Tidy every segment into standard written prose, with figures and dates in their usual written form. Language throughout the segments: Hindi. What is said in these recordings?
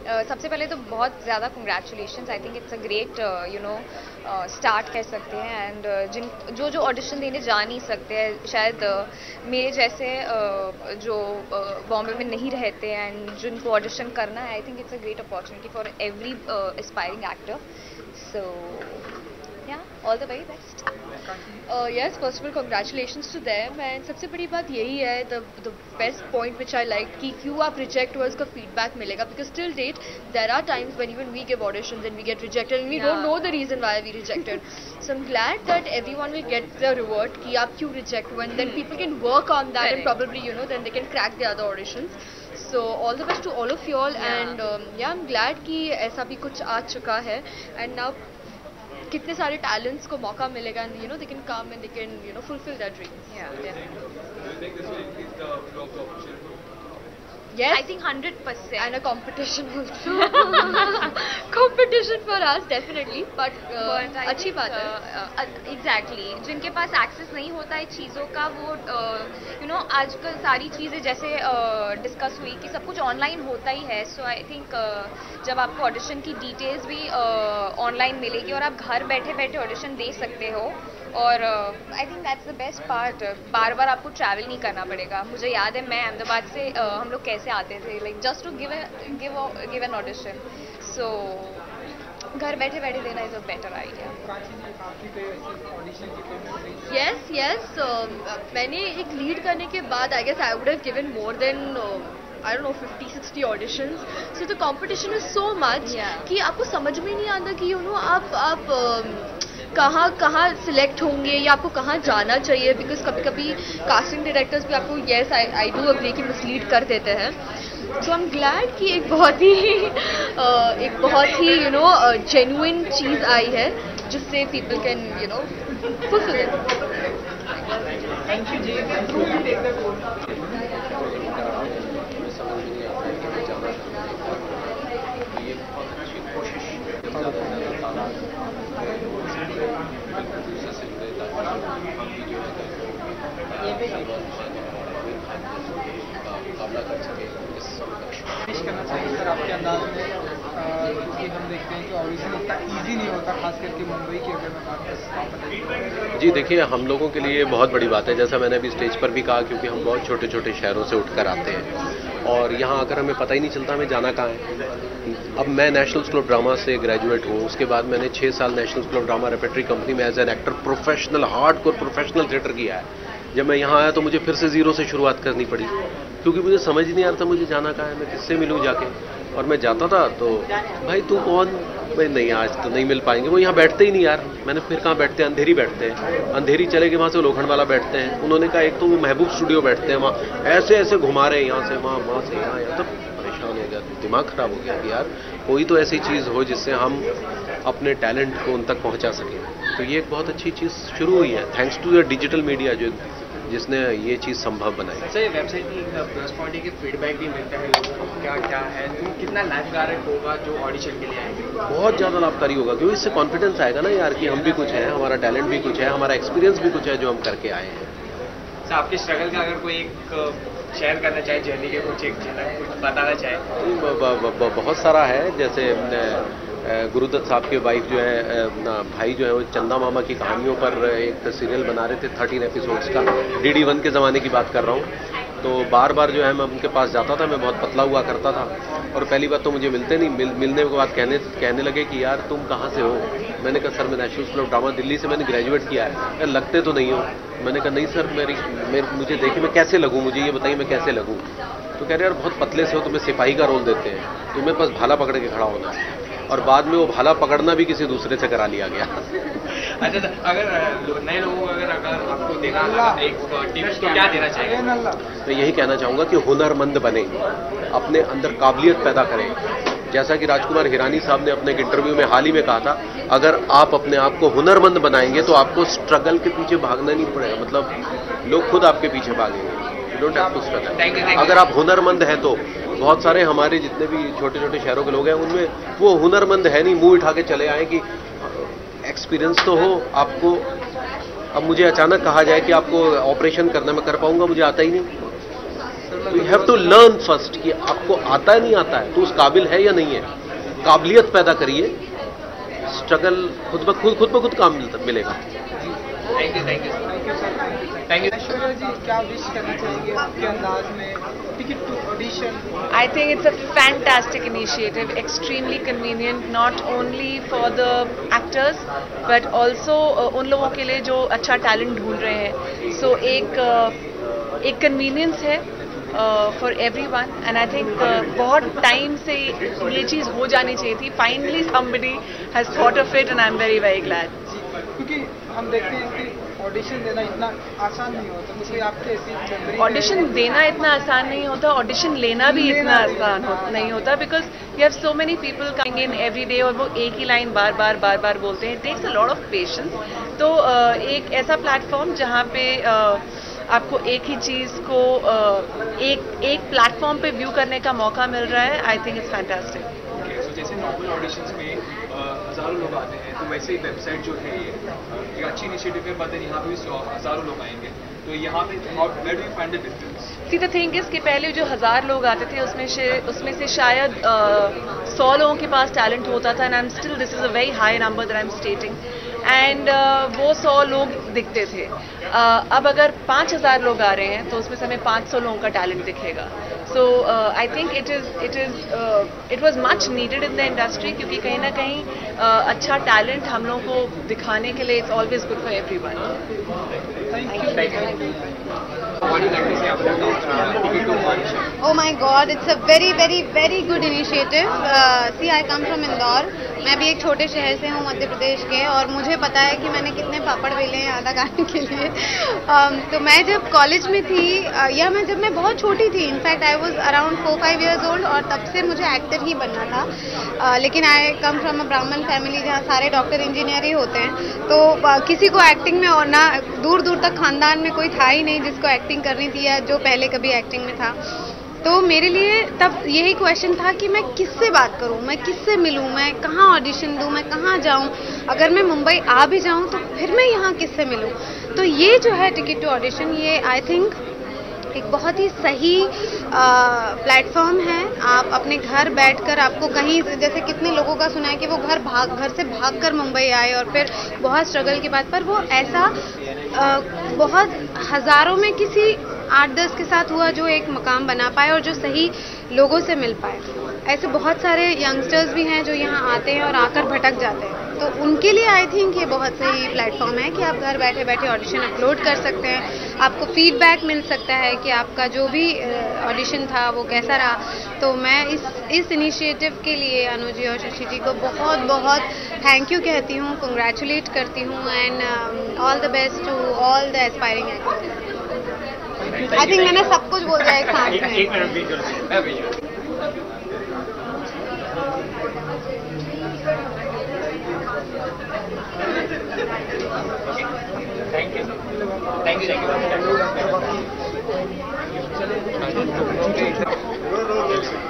सबसे पहले तो बहुत ज़्यादा congratulations. I think it's a great start कह सकते हैं। एंड जो जो ऑडिशन देने जा नहीं सकते हैं, शायद मेरे जैसे जो बॉम्बे में नहीं रहते हैं एंड जिनको ऑडिशन करना है, I think it's a great opportunity for every aspiring actor. So yeah, all the very best. Yes, first of all, congratulations to them. And सबसे बड़ी बात यही है, the best point which I like कि क्यों आप reject हुआ उसका feedback मिलेगा, because till date there are times when even we give auditions and we get rejected and we don't know the reason why we rejected. So I'm glad that everyone will get the reward कि आप क्यों reject हुआ, and then people can work on that and probably then they can crack the other auditions. So all the best to all of you all. And I'm glad कि ऐसा भी कुछ आ चुका है and now कितने सारे टैलेंट्स को मौका मिलेगा and they can come and they can fulfill their dreams. Yes, I think 100%. And a competition also. Competition for us definitely, but अच्छी बात है. Exactly. जिनके पास एक्सेस नहीं होता है चीज़ों का, वो आजकल सारी चीज़ें जैसे डिस्कस हुई कि सब कुछ ऑनलाइन होता ही है. सो आई थिंक जब आपको ऑडिशन की डिटेल्स भी ऑनलाइन मिलेगी और आप घर बैठे बैठे ऑडिशन दे सकते हो, और I think that's the best part. बार बार आपको ट्रैवल नहीं करना पड़ेगा. मुझे याद है मैं अहमदाबाद से हम लोग कैसे आते थे, like just to give an audition. So घर बैठे बैठे देना is a better idea. Yes. मैंने एक लीड करने के बाद I guess I would have given more than I don't know 50-60 auditions. So the competition is so much कि आपको समझ में नहीं आता कि आप कहाँ सिलेक्ट होंगे या आपको कहाँ जाना चाहिए, बिकॉज कभी कभी कास्टिंग डायरेक्टर्स भी आपको येस आई डू अग्री कि मिसलीड कर देते हैं. सो आई एम ग्लैड कि एक बहुत ही जेन्युइन चीज़ आई है जिससे people can fulfil it. Thank you ji. करना चाहिए सर आपके अंदाज में, क्योंकि हम देखते हैं कि ऑडिशन इतना ईजी नहीं होता, खास करके मुंबई की अगर मैं बात करूँ. जी देखिए, हम लोगों के लिए बहुत बड़ी बात है, जैसा मैंने अभी स्टेज पर भी कहा, क्योंकि हम बहुत छोटे छोटे शहरों से उठकर आते हैं और यहाँ आकर हमें पता ही नहीं चलता हमें जाना कहाँ है. अब मैं नेशनल स्कूल ऑफ ड्रामा से ग्रेजुएट हूँ, उसके बाद मैंने 6 साल national school of drama repertory company में as an actor professional hardcore professional theatre किया है. जब मैं यहाँ आया तो मुझे फिर से जीरो से शुरुआत करनी पड़ी, क्योंकि मुझे समझ नहीं आ रहा था मुझे जाना कहाँ है, मैं किससे मिलूँ जाके. और मैं जाता था तो भाई तू कौन, भाई नहीं आज तो नहीं मिल पाएंगे, वो यहाँ बैठते ही नहीं यार. मैंने फिर कहाँ बैठते हैं, अंधेरी बैठते हैं. अंधेरी चले गए, वहाँ से लोखंड वाला बैठते हैं. उन्होंने कहा एक तो वो महबूब स्टूडियो बैठते हैं, वहाँ ऐसे ऐसे घुमा रहे हैं, यहाँ से वहाँ से यहाँ. तो परेशान हो गया, दिमाग खराब हो गया कि यार कोई तो ऐसी चीज़ हो जिससे हम अपने टैलेंट को उन तक पहुँचा सकें. तो ये एक बहुत अच्छी चीज़ शुरू हुई है thanks to the digital media जिसने ये चीज़ संभव बनाई. सर वेबसाइट की प्लस पॉइंट है कि फीडबैक भी मिलता है लोगों को, क्या है, कितना लाभदायक होगा जो ऑडिशन के लिए आएंगे. बहुत ज़्यादा लाभकारी होगा, क्योंकि इससे कॉन्फिडेंस आएगा ना यार कि हम भी कुछ है, हमारा टैलेंट भी कुछ है, हमारा एक्सपीरियंस भी कुछ है जो हम करके आए हैं. सर आपके स्ट्रगल का अगर कोई एक शेयर करना चाहे, जर्नी के कुछ एक झलक कुछ बताना चाहे. बहुत सारा है. जैसे गुरुदत्त साहब के वाइफ जो है भाई जो है वो चंदा मामा की कहानियों पर एक सीरियल बना रहे थे 13 एपिसोड्स का. DD1 के ज़माने की बात कर रहा हूँ. तो बार बार जो है मैं उनके पास जाता था, मैं बहुत पतला हुआ करता था और पहली बात तो मुझे मिलते नहीं, मिलने के बाद कहने लगे कि यार तुम कहाँ से हो. मैंने कहा सर मैं national school of drama Delhi से मैंने ग्रेजुएट किया है. यार लगते तो नहीं हो. मैंने कहा नहीं सर मुझे देखिए मैं कैसे लगूँ, मुझे ये बताइए मैं कैसे लगूँ. तो कह रहे यार बहुत पतले से हो, तुम्हें सिपाही का रोल देते हैं, तुम्हें बस भाला पकड़ के खड़ा होना है. और बाद में वो भाला पकड़ना भी किसी दूसरे से करा लिया गया. अच्छा सर, अगर नए लोगों को अगर आपको देना एक टिप्स तो क्या देना चाहिए? मैं यही कहना चाहूँगा कि हुनरमंद बने, अपने अंदर काबिलियत पैदा करें. जैसा कि राजकुमार हिरानी साहब ने अपने एक इंटरव्यू में हाल ही में कहा था, अगर आप अपने आप को हुनरमंद बनाएंगे तो आपको स्ट्रगल के पीछे भागना नहीं पड़ेगा, मतलब लोग खुद आपके पीछे भागेंगे. You don't have to struggle. अगर आप हुनरमंद हैं तो बहुत सारे हमारे जितने भी छोटे छोटे शहरों के लोग हैं उनमें वो हुनरमंद है नहीं, मुंह उठा के चले आए कि एक्सपीरियंस तो हो आपको. अब मुझे अचानक कहा जाए कि आपको ऑपरेशन करना, मैं कर पाऊंगा, मुझे आता ही नहीं. तो you have to learn first कि आपको आता है नहीं आता है, तो उस काबिल है या नहीं है। काबिलियत पैदा करिए, स्ट्रगल खुद ब खुद काम मिलेगा। Thank you. ऐश्वर्या जी, क्या विश करना चाहेंगे आपके अंदाज में ticket to audition? I think it's a fantastic initiative, extremely convenient, not only for the actors but also उन लोगों के लिए जो अच्छा टैलेंट ढूंढ रहे हैं। So एक कन्वीनियंस है for everyone and I think बहुत टाइम से ये चीज़ हो जानी चाहिए थी। Finally somebody has thought of it and I'm very very glad। क्योंकि हम देखते हैं कि ऑडिशन देना इतना आसान नहीं होता, तो कोई आपके ऐसी ऑडिशन देना इतना आसान नहीं होता, ऑडिशन लेना भी इतना आसान नहीं होता, because you have so many people coming in every day और वो एक ही लाइन बार बार बोलते हैं। It takes a lot of patience. तो एक ऐसा प्लेटफॉर्म जहाँ पे आपको एक ही चीज़ को एक प्लेटफॉर्म पे व्यू करने का मौका मिल रहा है, आई थिंक इट्स फैंटास्टिक। जैसे नॉर्मल ऑडिशंस में हज़ारों लोग आते हैं, तो वैसे ही वेबसाइट जो है ये अच्छी इनिशिएटिव है, बट यहाँ पे भी हज़ारों लोग आएंगे, तो यहाँ पे where do you find the difference? See the thing is कि पहले जो 1000 लोग आते थे उसमें से शायद 100 लोगों के पास टैलेंट होता था, and I am still this is a very high number that I am स्टेटिंग, and वो 100 लोग दिखते थे। अब अगर 5000 लोग आ रहे हैं तो उसमें से हमें 500 लोगों का टैलेंट दिखेगा। So I think it was much needed in the industry, क्योंकि कहीं ना कहीं अच्छा टैलेंट हम लोगों को दिखाने के लिए it's always good for everyone. Oh my God, it's a very very very good initiative. See, I come from Indore, मैं भी एक छोटे शहर से हूँ मध्य प्रदेश के, और मुझे पता है कि मैंने कितने पापड़ बेले हैं आधा गाने के लिए। तो मैं जब कॉलेज में थी या जब मैं बहुत छोटी थी, in fact I was around 4-5 years old, और तब से मुझे एक्टर ही बनना था। लेकिन आई कम फ्रॉम अ ब्राह्मण फैमिली जहाँ सारे डॉक्टर इंजीनियर ही होते हैं, तो किसी को एक्टिंग में और ना दूर दूर तक खानदान में कोई था ही नहीं जिसको एक्टिंग करनी थी या जो पहले कभी एक्टिंग में था। तो मेरे लिए तब यही क्वेश्चन था कि मैं किससे बात करूं, मैं किससे मिलूं, मैं कहाँ ऑडिशन दूं, मैं कहाँ जाऊं, अगर मैं मुंबई आ भी जाऊं तो फिर मैं यहाँ किससे मिलूं। तो ये जो है टिकट टू ऑडिशन, ये आई थिंक एक बहुत ही सही प्लेटफॉर्म है। आप अपने घर बैठकर, आपको कहीं, जैसे कितने लोगों का सुना है कि वो घर से भागकर मुंबई आए और फिर बहुत स्ट्रगल के बाद, पर वो ऐसा बहुत हज़ारों में किसी 8-10 के साथ हुआ जो एक मकाम बना पाए और जो सही लोगों से मिल पाए। ऐसे बहुत सारे यंगस्टर्स भी हैं जो यहाँ आते हैं और आकर भटक जाते हैं, तो उनके लिए आई थिंक ये बहुत सही प्लेटफॉर्म है कि आप घर बैठे बैठे ऑडिशन अपलोड कर सकते हैं, आपको फीडबैक मिल सकता है कि आपका जो भी ऑडिशन था वो कैसा रहा। तो मैं इस इनिशिएटिव के लिए अनुज जी और शशि जी को बहुत बहुत थैंक यू कहती हूँ, कंग्रेचुलेट करती हूँ, and all the best to all the aspiring actors. I think मैंने सब कुछ बोल दिया एक सांस में।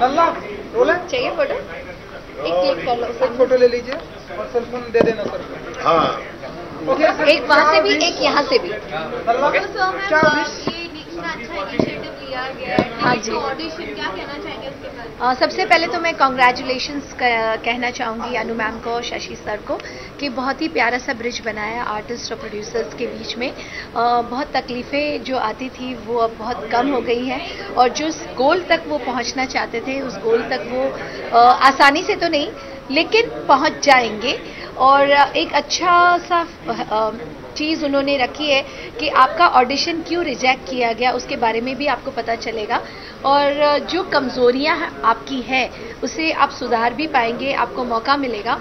लल्ला रोले चाहिए फोटो? एक क्लिक कर लो, एक फोटो ले लीजिए और सेल फोन दे देना सर। हाँ, एक वहाँ से भी, एक यहाँ से भी। क्या अच्छा इनिशिएटिव लिया गया है, हाँ जी। ऑडिशन, क्या कहना चाहेंगे उसके बारे में? सबसे पहले तो मैं कॉन्ग्रेचुलेशंस कहना चाहूँगी अनु मैम को और शशि सर को कि बहुत ही प्यारा सा ब्रिज बनाया आर्टिस्ट और प्रोड्यूसर्स के बीच में। बहुत तकलीफ़ें जो आती थी वो अब बहुत कम हो गई हैं, और जो गोल तक वो पहुँचना चाहते थे उस गोल तक वो आसानी से तो नहीं लेकिन पहुँच जाएंगे। और एक अच्छा सा चीज़ उन्होंने रखी है कि आपका ऑडिशन क्यों रिजेक्ट किया गया उसके बारे में भी आपको पता चलेगा, और जो कमज़ोरियां आपकी है उसे आप सुधार भी पाएंगे, आपको मौका मिलेगा।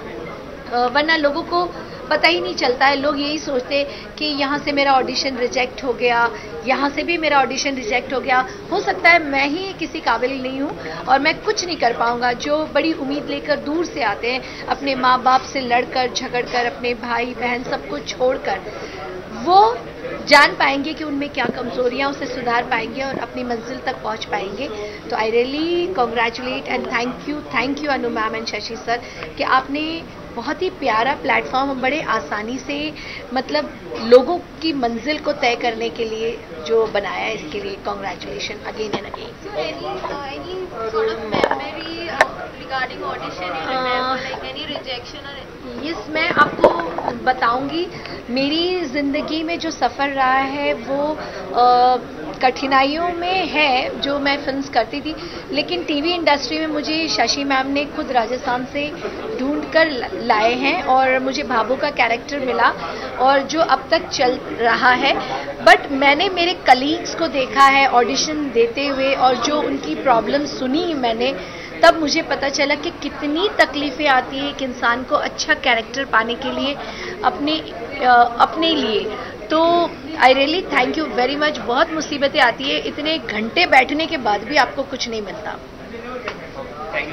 वरना लोगों को पता ही नहीं चलता है, लोग यही सोचते कि यहाँ से मेरा ऑडिशन रिजेक्ट हो गया, यहाँ से भी मेरा ऑडिशन रिजेक्ट हो गया, हो सकता है मैं ही किसी काबिल नहीं हूँ और मैं कुछ नहीं कर पाऊँगा। जो बड़ी उम्मीद लेकर दूर से आते हैं, अपने माँ बाप से लड़कर झगड़कर, अपने भाई बहन सबको छोड़कर, वो जान पाएंगे कि उनमें क्या कमजोरियां, उसे सुधार पाएंगे और अपनी मंजिल तक पहुंच पाएंगे। तो I really congratulate and thank you Anu ma'am and Shashi sir कि आपने बहुत ही प्यारा प्लेटफॉर्म, बड़े आसानी से मतलब लोगों की मंजिल को तय करने के लिए जो बनाया है, इसके लिए congratulation again and again. Any sort of memory regarding audition, like any rejection or yes, मैं आपको बताऊंगी मेरी ज़िंदगी में जो सफ़र रहा है वो कठिनाइयों में है जो मैं फिल्म्स करती थी, लेकिन टीवी इंडस्ट्री में मुझे शशि मैम ने खुद राजस्थान से ढूंढ कर लाए हैं और मुझे भाभू का कैरेक्टर मिला और जो अब तक चल रहा है। बट मैंने मेरे कलीग्स को देखा है ऑडिशन देते हुए और जो उनकी प्रॉब्लम सुनी मैंने, तब मुझे पता चला कि कितनी तकलीफ़ें आती है एक इंसान को अच्छा कैरेक्टर पाने के लिए अपने लिए। तो I really thank you very much. बहुत मुसीबतें आती है, इतने घंटे बैठने के बाद भी आपको कुछ नहीं मिलता। Thank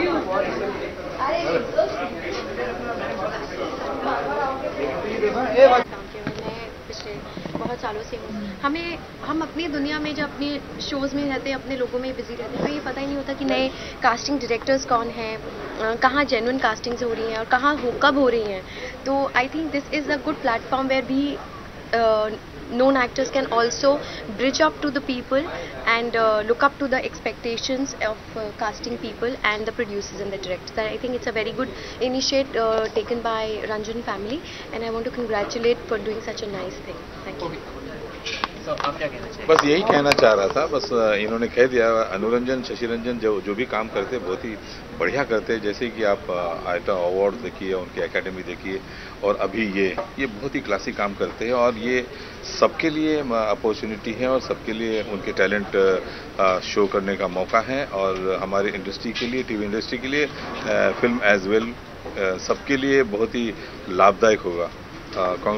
you. बहुत सालों से हूँ। हम अपनी दुनिया में जब अपने शोज़ में रहते हैं, अपने लोगों में बिजी रहते हैं, तो ये पता ही नहीं होता कि नए कास्टिंग डायरेक्टर्स कौन हैं, कहाँ जेन्युइन कास्टिंग्स हो रही हैं और कब हो रही हैं। तो I think this is a good platform where भी known actors can also bridge up to the people and look up to the expectations of casting people and the producers and the directors. I think it's a very good initiative taken by Ranjan family, and I want to congratulate for doing such a nice thing. Thank you. आप क्या कहना चाहिए? बस यही कहना चाह रहा था। बस इन्होंने कह दिया। अनुरंजन, शशि रंजन जो भी काम करते हैं बहुत ही बढ़िया करते हैं। जैसे कि आप आइटा अवार्ड देखिए, उनकी एकेडमी देखिए, और अभी ये बहुत ही क्लासिक काम करते हैं और ये सबके लिए अपॉर्चुनिटी है और सबके लिए उनके टैलेंट शो करने का मौका है। और हमारे इंडस्ट्री के लिए, टीवी इंडस्ट्री के लिए, फिल्म एज वेल, सबके लिए बहुत ही लाभदायक होगा। कांग्रेस